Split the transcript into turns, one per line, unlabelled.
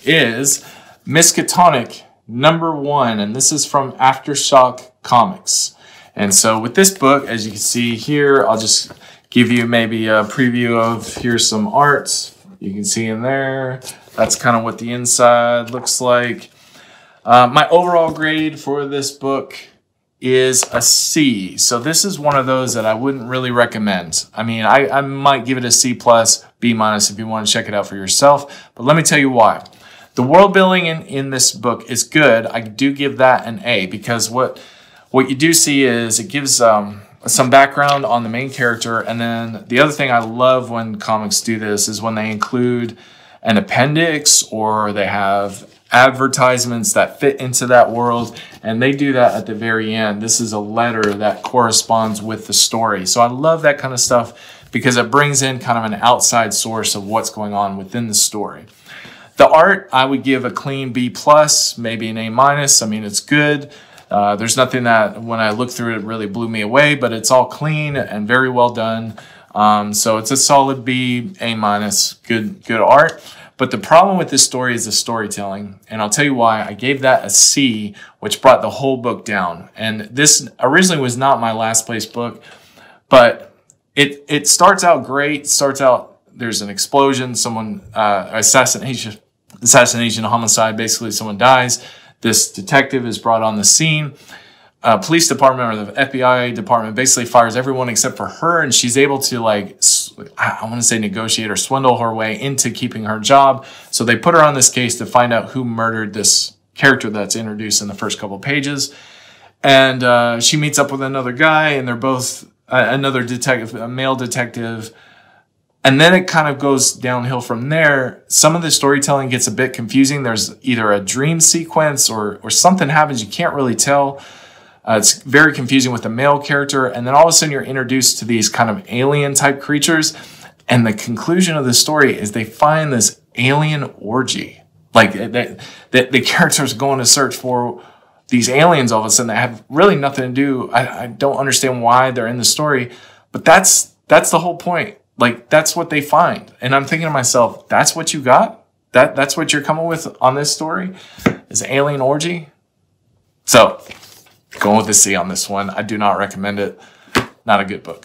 is Miskatonic Number One, and this is from Aftershock Comics. And so with this book, as you can see here, I'll just give you maybe a preview of, here's some art you can see in there. That's kind of what the inside looks like. My overall grade for this book is a C. So this is one of those that I wouldn't really recommend. I mean, I might give it a C+, B- if you want to check it out for yourself. But let me tell you why. The world building in this book is good. I do give that an A because what you do see is it gives some background on the main character. And then the other thing I love when comics do this is when they include an appendix or they have advertisements that fit into that world, and they do that at the very end. This is a letter that corresponds with the story. So I love that kind of stuff because it brings in kind of an outside source of what's going on within the story. The art, I would give a clean B+, maybe an A-. I mean, it's good. There's nothing that when I look through it really blew me away, but it's all clean and very well done. So it's a solid B, A-, good art. But the problem with this story is the storytelling. And I'll tell you why. I gave that a C, which brought the whole book down. And this originally was not my last place book, but it starts out great. Starts out, there's an explosion, someone, assassination, homicide, basically someone dies. This detective is brought on the scene. Police department or the FBI department basically fires everyone except for her, and she's able to, like, I want to say negotiate or swindle her way into keeping her job. So they put her on this case to find out who murdered this character that's introduced in the first couple pages. And she meets up with another guy, and they're both another detective, a male detective. And then it kind of goes downhill from there. Some of the storytelling gets a bit confusing. There's either a dream sequence or something happens. You can't really tell. It's very confusing with the male character. And then all of a sudden you're introduced to these kind of alien type creatures. And the conclusion of the story is they find this alien orgy. Like the characters going to search for these aliens all of a sudden that have really nothing to do. I don't understand why they're in the story, but that's the whole point. Like, that's what they find. And I'm thinking to myself, that's what you got? That's what you're coming with on this story? Is alien orgy? So, going with the C on this one. I do not recommend it. Not a good book.